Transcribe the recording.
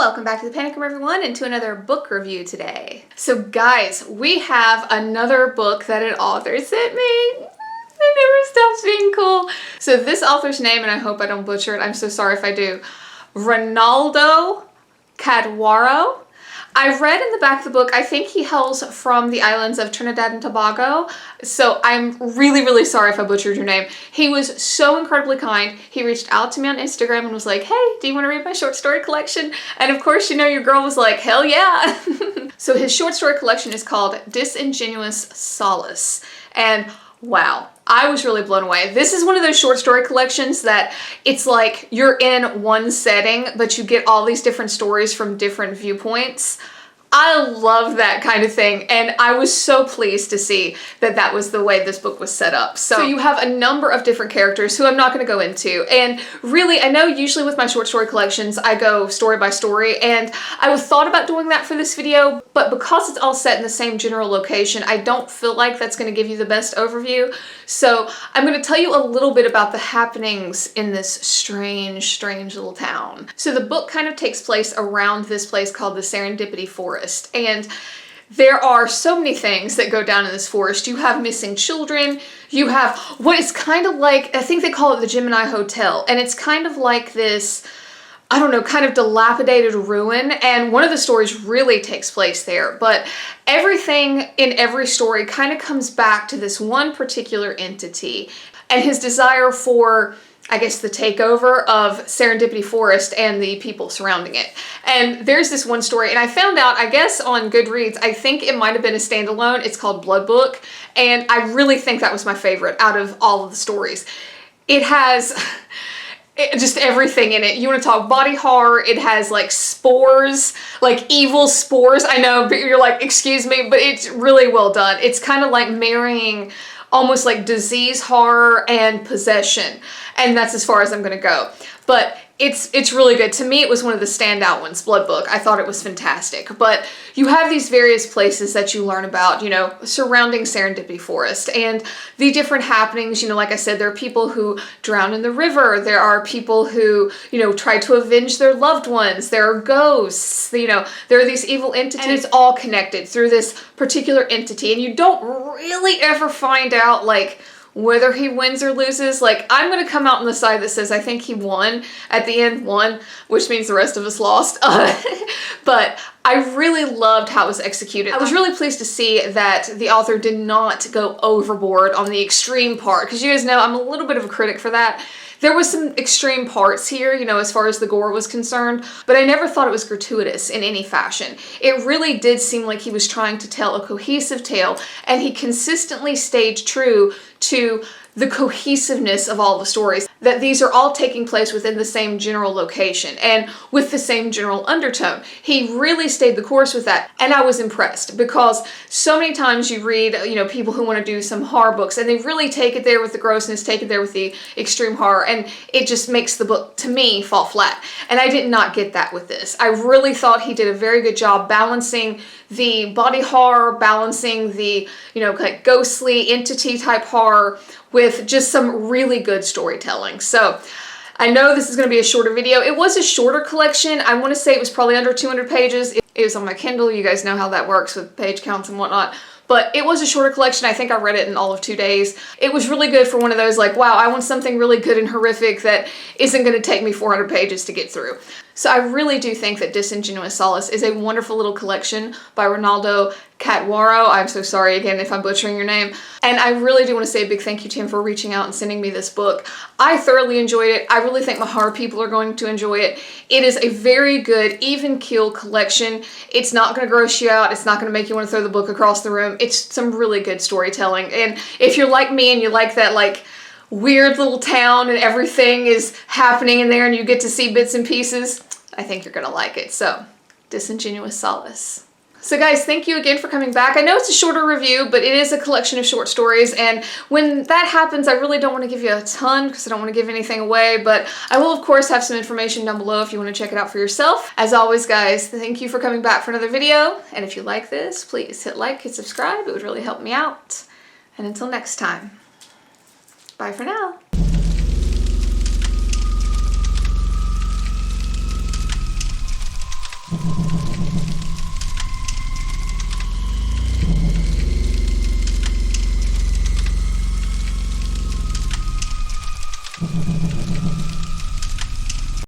welcome back to the Panic Room, everyone, and to another book review today. So guys, we have another book that an author sent me. It never stops being cool. So this author's name, and I hope I don't butcher it, I'm so sorry if I do, Ronaldo, Katwaroo. I read in the back of the book, I think he hails from the islands of Trinidad and Tobago, so I'm really sorry if I butchered your name. He was so incredibly kind. He reached out to me on Instagram and was like, hey, do you want to read my short story collection? And of course, you know, your girl was like, hell yeah. So his short story collection is called Disingenuous Solace, and wow, I was really blown away. This is one of those short story collections that it's like you're in one setting, but you get all these different stories from different viewpoints. I love that kind of thing, and I was so pleased to see that that was the way this book was set up. So you have a number of different characters who I'm not going to go into, and really, I know usually with my short story collections, I go story by story, and I thought about doing that for this video, but because it's all set in the same general location, I don't feel like that's going to give you the best overview. So I'm going to tell you a little bit about the happenings in this strange little town. So the book kind of takes place around this place called the Serendipity Forest. And there are so many things that go down in this forest. You have missing children, you have what is kind of like, I think they call it the Gemini Hotel, and it's kind of like this, I don't know, kind of dilapidated ruin, and one of the stories really takes place there, but everything in every story kind of comes back to this one particular entity and his desire for, I guess, the takeover of Serendipity Forest and the people surrounding it. And there's this one story, and I found out, I guess on Goodreads, I think it might have been a standalone. It's called Blood Book, and I really think that was my favorite out of all of the stories. It has just everything in it. You want to talk body horror, it has like spores, like evil spores. I know, but you're like, excuse me, but it's really well done. It's kind of like marrying almost like disease horror and possession. And that's as far as I'm gonna go. But it's really good. To me, it was one of the standout ones, Blood Book. I thought it was fantastic. But you have these various places that you learn about, you know, surrounding Serendipity Forest and the different happenings. You know, like I said, there are people who drown in the river. There are people who, you know, try to avenge their loved ones. There are ghosts, you know, there are these evil entities. And it's all connected through this particular entity. And you don't really ever find out, like, whether he wins or loses. Like, I'm gonna come out on the side that says I think he won. At the end, won, which means the rest of us lost. But I really loved how it was executed. I was really pleased to see that the author did not go overboard on the extreme part, because you guys know I'm a little bit of a critic for that. There was some extreme parts here, you know, as far as the gore was concerned, but I never thought it was gratuitous in any fashion. It really did seem like he was trying to tell a cohesive tale, and he consistently stayed true to the cohesiveness of all the stories, that these are all taking place within the same general location and with the same general undertone. He really stayed the course with that, and I was impressed, because so many times you read, you know, people who want to do some horror books and they really take it there with the grossness, take it there with the extreme horror, and it just makes the book, to me, fall flat. And I did not get that with this. I really thought he did a very good job balancing the body horror, balancing the, you know, like ghostly entity type horror with just some really good storytelling. So I know this is going to be a shorter video. It was a shorter collection. I want to say it was probably under 200 pages. It was on my Kindle. You guys know how that works with page counts and whatnot. But it was a shorter collection. I think I read it in all of 2 days. It was really good for one of those, like, wow, I want something really good and horrific that isn't going to take me 400 pages to get through. So I really do think that Disingenuous Solace is a wonderful little collection by Ronaldo, Katwaroo. I'm so sorry again if I'm butchering your name. And I really do want to say a big thank you to him for reaching out and sending me this book. I thoroughly enjoyed it. I really think my horror people are going to enjoy it. It is a very good, even keel collection. It's not going to gross you out. It's not going to make you want to throw the book across the room. It's some really good storytelling. And if you're like me and you like that, like, weird little town and everything is happening in there and you get to see bits and pieces, I think you're gonna like it. So, Disingenuous Solace. So guys, thank you again for coming back. I know it's a shorter review, but it is a collection of short stories, and when that happens, I really don't want to give you a ton because I don't want to give anything away, but I will of course have some information down below if you want to check it out for yourself. As always guys, thank you for coming back for another video, and if you like this, please hit like, hit subscribe, it would really help me out. And until next time, bye for now.